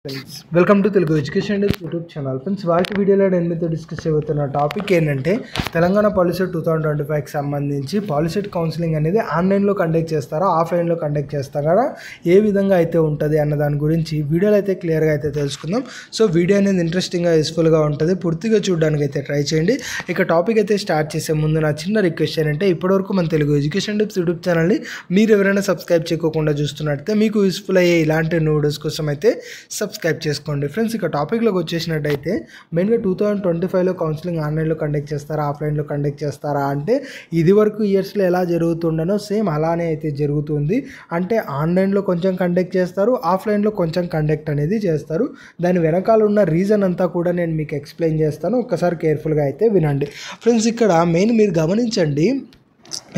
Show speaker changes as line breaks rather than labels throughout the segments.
Friends welcome to Telugu education YouTube channel. Friends వాటి వీడియోలో నేను మీతో డిస్కస్ చేయబోతున్న టాపిక్ ఏంటంటే తెలంగాణ పాలిసెట్ 2025కి సంబంధించి పాలిసెట్ కౌన్సిలింగ్ అనేది ఆన్లైన్లో కండక్ట్ చేస్తారా ఆఫ్లైన్లో కండక్ట్ చేస్తారా, ఏ విధంగా అయితే ఉంటుంది అన్న దాని గురించి వీడియోలో అయితే క్లియర్గా అయితే తెలుసుకుందాం. సో వీడియో అనేది ఇంట్రెస్టింగ్గా యూస్ఫుల్గా ఉంటుంది, పూర్తిగా చూడడానికి అయితే ట్రై చేయండి. ఇక టాపిక్ అయితే స్టార్ట్ చేసే ముందు నా చిన్న రిక్వెస్ట్ ఏంటంటే ఇప్పటివరకు మన తెలుగు ఎడ్యుకేషన్ టిప్స్ యూట్యూబ్ ఛానల్ని మీరు ఎవరైనా సబ్స్క్రైబ్ చేయకుండా చూస్తున్నట్టయితే మీకు యూస్ఫుల్ అయ్యే ఇలాంటి వీడియోస్ కోసం అయితే సబ్స్క్రైబ్ చేసుకోండి. ఫ్రెండ్స్ ఇక టాపిక్లోకి వచ్చేసినట్టయితే మెయిన్గా 2025లో కౌన్సిలింగ్ ఆన్లైన్లో కండక్ట్ చేస్తారా ఆఫ్లైన్లో కండక్ట్ చేస్తారా అంటే ఇది వరకు ఇయర్స్లో ఎలా జరుగుతుండనో సేమ్ అలానే అయితే జరుగుతుంది. అంటే ఆన్లైన్లో కొంచెం కండక్ట్ చేస్తారు, ఆఫ్లైన్లో కొంచెం కండక్ట్ అనేది చేస్తారు. దాని వెనకాల ఉన్న రీజన్ అంతా కూడా నేను మీకు ఎక్స్ప్లెయిన్ చేస్తాను, ఒక్కసారి కేర్ఫుల్గా అయితే వినండి. ఫ్రెండ్స్ ఇక్కడ మెయిన్ మీరు గమనించండి,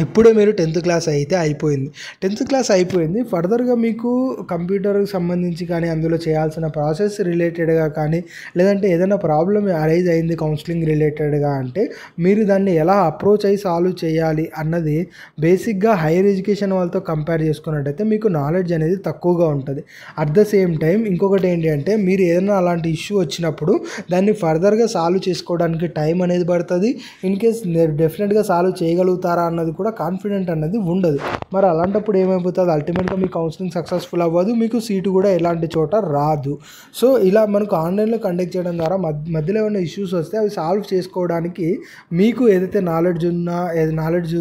ఇప్పుడే మీరు 10th క్లాస్ అయితే అయిపోయింది. 10th క్లాస్ అయిపోయింది, ఫర్దర్గా మీకు కంప్యూటర్కి సంబంధించి కానీ అందులో చేయాల్సిన ప్రాసెస్ రిలేటెడ్గా కానీ లేదంటే ఏదైనా ప్రాబ్లం అరైజ్ అయింది కౌన్సిలింగ్ రిలేటెడ్గా అంటే మీరు దాన్ని ఎలా అప్రోచ్ అయ్యి సాల్వ్ చేయాలి అన్నది బేసిక్గా హైయర్ ఎడ్యుకేషన్ వాళ్ళతో కంపేర్ చేసుకున్నట్టయితే మీకు నాలెడ్జ్ అనేది తక్కువగా ఉంటుంది. అట్ ద సేమ్ టైం ఇంకొకటి ఏంటి అంటే మీరు ఏదైనా అలాంటి ఇష్యూ వచ్చినప్పుడు దాన్ని ఫర్దర్గా సాల్వ్ చేసుకోవడానికి టైం అనేది పడుతుంది. ఇన్ కేస్ డెఫినెట్గా సాల్వ్ చేయగలుగుతారా అన్నది కూడా కాన్ఫిడెంట్ అన్నది ఉండదు. మరి అలాంటప్పుడు ఏమైపోతుంది, అల్టిమేట్గా మీ కౌన్సిలింగ్ సక్సెస్ఫుల్ అవ్వదు, మీకు సీటు కూడా ఎలాంటి చోట రాదు. సో ఇలా మనకు ఆన్లైన్లో కండక్ట్ చేయడం ద్వారా మధ్యలో ఏమైనా ఇష్యూస్ వస్తే అవి సాల్వ్ చేసుకోవడానికి మీకు ఏదైతే నాలెడ్జ్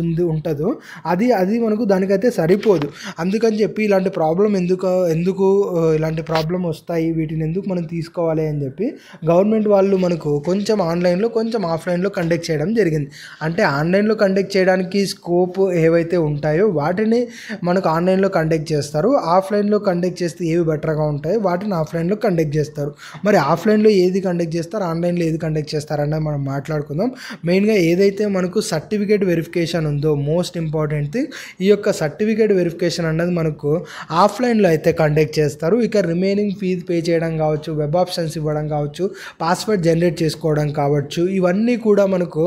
ఉంటుందో అది మనకు దానికైతే సరిపోదు. అందుకని చెప్పి ఇలాంటి ప్రాబ్లం ఎందుకు ఇలాంటి ప్రాబ్లం వస్తాయి, వీటిని ఎందుకు మనం తీసుకోవాలి అని చెప్పి గవర్నమెంట్ వాళ్ళు మనకు కొంచెం ఆన్లైన్లో కొంచెం ఆఫ్లైన్లో కండక్ట్ చేయడం జరిగింది. అంటే ఆన్లైన్లో కండక్ట్ చేయడానికి స్కోప్ ఏవైతే ఉంటాయో వాటిని మనకు ఆన్లైన్లో కండక్ట్ చేస్తారు, ఆఫ్లైన్లో కండక్ట్ చేస్తే ఏవి బెటర్గా ఉంటాయో వాటిని ఆఫ్లైన్లో కండక్ట్ చేస్తారు. మరి ఆఫ్లైన్లో ఏది కండక్ట్ చేస్తారు, ఆన్లైన్లో ఏది కండక్ట్ చేస్తారన్నది మనం మాట్లాడుకుందాం. మెయిన్గా ఏదైతే మనకు సర్టిఫికేట్ వెరిఫికేషన్ ఉందో మోస్ట్ ఇంపార్టెంట్ థింగ్, ఈ యొక్క సర్టిఫికేట్ వెరిఫికేషన్ అన్నది మనకు ఆఫ్లైన్లో అయితే కండక్ట్ చేస్తారు. ఇక రిమైనింగ్ ఫీజు పే చేయడం కావచ్చు, వెబ్ ఆప్షన్స్ ఇవ్వడం కావచ్చు, పాస్వర్డ్ జనరేట్ చేసుకోవడం కావచ్చు, ఇవన్నీ కూడా మనకు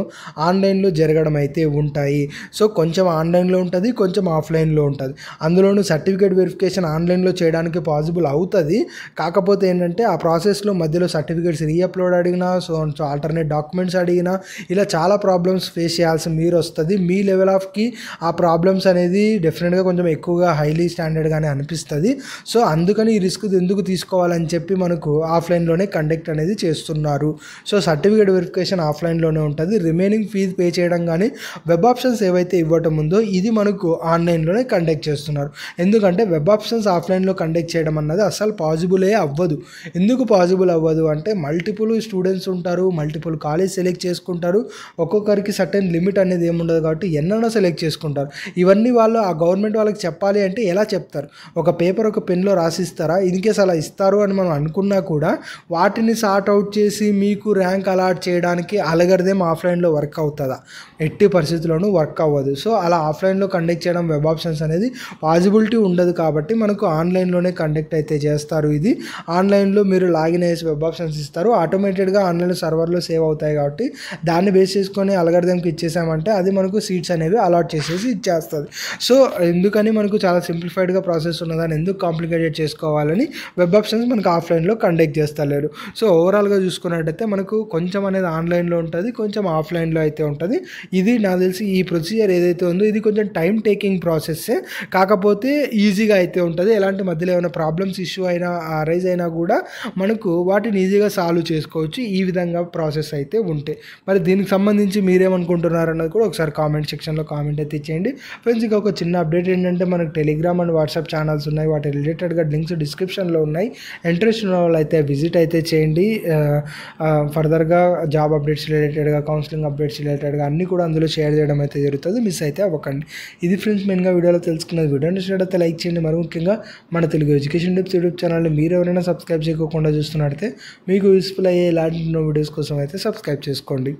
ఆన్లైన్లో జరగడం అయితే ఉంటాయి. సో కొంచెం ఆన్లైన్లో ఉంటుంది, కొంచెం ఆఫ్లైన్లో ఉంటుంది. అందులోనూ సర్టిఫికేట్ వెరిఫికేషన్ ఆన్లైన్లో చేయడానికి పాసిబుల్ అవుతుంది. కాకపోతే ఏంటంటే ఆ ప్రాసెస్లో మధ్యలో సర్టిఫికేట్స్ రీఅప్లోడ్ అడిగినా, సో ఆల్టర్నేట్ డాక్యుమెంట్స్ అడిగినా ఇలా చాలా ప్రాబ్లమ్స్ ఫేస్ చేయాల్సి మీరు వస్తుంది. మీ లెవెల్ ఆఫ్కి ఆ ప్రాబ్లమ్స్ అనేది డెఫినెట్గా కొంచెం ఎక్కువగా హైలీ స్టాండర్డ్గానే అనిపిస్తుంది. సో అందుకని ఈ రిస్క్ ఎందుకు తీసుకోవాలని చెప్పి మనకు ఆఫ్లైన్లోనే కండక్ట్ అనేది చేస్తున్నారు. సో సర్టిఫికేట్ వెరిఫికేషన్ ఆఫ్లైన్లోనే ఉంటుంది. రిమైనింగ్ ఫీజు పే చేయడం కానీ వెబ్ ఆప్షన్స్ ఏవైతే ఇవ్వటం ఉందో ఇది మనకు ఆన్లైన్లోనే కండక్ట్ చేస్తున్నారు. ఎందుకంటే వెబ్ ఆప్షన్స్ ఆఫ్లైన్లో కండక్ట్ చేయడం అన్నది అసలు పాసిబులే అవ్వదు. ఎందుకు పాసిబుల్ అవ్వదు అంటే మల్టిపుల్ స్టూడెంట్స్ ఉంటారు, మల్టిపుల్ కాలేజ్ సెలెక్ట్ చేసుకుంటారు, ఒక్కొక్కరికి సర్టెన్ లిమిట్ అనేది ఏముండదు కాబట్టి ఎన్నైనా సెలెక్ట్ చేసుకుంటారు. ఇవన్నీ వాళ్ళు ఆ గవర్నమెంట్ వాళ్ళకి చెప్పాలి అంటే ఎలా చెప్తారు, ఒక పేపర్ ఒక పెన్లో రాసిస్తారా? ఇన్కేస్ అలా ఇస్తారు అని మనం అనుకున్నా కూడా వాటిని సార్ట్ అవుట్ చేసి మీకు ర్యాంక్ అలాట్ చేయడానికి అలగర్దేం ఆఫ్లైన్లో వర్క్ అవుతుందా? ఎట్టి పరిస్థితుల్లోనూ వర్క్ అవ్వదు. సో అలా ఆఫ్లైన్లో కండక్ట్ చేయడం వెబ్ ఆప్షన్స్ అనేది పాసిబిలిటీ ఉండదు కాబట్టి మనకు ఆన్లైన్లోనే కండక్ట్ అయితే చేస్తారు. ఇది ఆన్లైన్లో మీరు లాగిన్ అయ్యేసి వెబ్ ఆప్షన్స్ ఇస్తారు, ఆటోమేటెడ్గా ఆన్లైన్ సర్వర్లో సేవ్ అవుతాయి కాబట్టి దాన్ని బేస్ చేసుకొని అల్గారిథంకి ఇచ్చేసామంటే అది మనకు సీట్స్ అనేవి అలాట్ చేసేసి ఇచ్చేస్తుంది. సో ఎందుకని మనకు చాలా సింప్లిఫైడ్గా ప్రాసెస్ ఉన్నదాన్ని ఎందుకు కాంప్లికేటెడ్ చేసుకోవాలని వెబ్ ఆప్షన్స్ మనకు ఆఫ్లైన్లో కండక్ట్ చేస్తలేరు. సో ఓవరాల్గా చూసుకున్నట్టయితే మనకు కొంచెం అనేది ఆన్లైన్లో ఉంటుంది, కొంచెం ఆఫ్లైన్లో అయితే ఉంటుంది. ఇది నాకు తెలిసి ఈ ప్రొసీజర్ ఏదైతే ఉందో ఇది కొంచెం టైం టేకింగ్ ప్రాసెస్సే, కాకపోతే ఈజీగా అయితే ఉంటుంది. ఎలాంటి మధ్యలో ఏమైనా ప్రాబ్లమ్స్ ఇష్యూ అయినా అరైజ్ అయినా కూడా మనకు వాటిని ఈజీగా సాల్వ్ చేసుకోవచ్చు ఈ విధంగా ప్రాసెస్ అయితే ఉంటే. మరి దీనికి సంబంధించి మీరేమనుకుంటున్నారు అన్నది కూడా ఒకసారి కామెంట్ సెక్షన్లో కామెంట్ అయితే ఇచ్చేయండి. ఫ్రెండ్స్ ఇంకా ఒక చిన్న అప్డేట్ ఏంటంటే మనకు టెలిగ్రామ్ అండ్ వాట్సాప్ ఛానల్స్ ఉన్నాయి, వాటి రిలేటెడ్గా లింక్స్ డిస్క్రిప్షన్లో ఉన్నాయి. ఇంట్రెస్ట్ ఉన్న వాళ్ళు అయితే విజిట్ అయితే చేయండి. ఫర్దర్గా జాబ్ అప్డేట్స్ రిలేటెడ్గా, కౌన్సిలింగ్ అప్డేట్స్ రిలేటెడ్గా అన్నీ కూడా అందులో షేర్ చేయడం అయితే జరుగుతుంది, మిస్ అయితే అవ్వకండి. ఇది ఫ్రెండ్స్ మెయిన్గా వీడియోలో తెలుసుకున్నది. వీడియో నచ్చినట్లయితే లైక్ చేయండి. మరి ముఖ్యంగా మన తెలుగు ఎడ్యుకేషన్ టిప్స్ యూట్యూబ్ ఛానల్ని మీరు ఎవరైనా సబ్స్క్రైబ్ చేయకుండా చూస్తున్నట్టయితే మీకు యూస్ఫుల్ అయ్యే ఇలాంటి వీడియోస్ కోసం అయితే సబ్స్క్రైబ్ చేసుకోండి.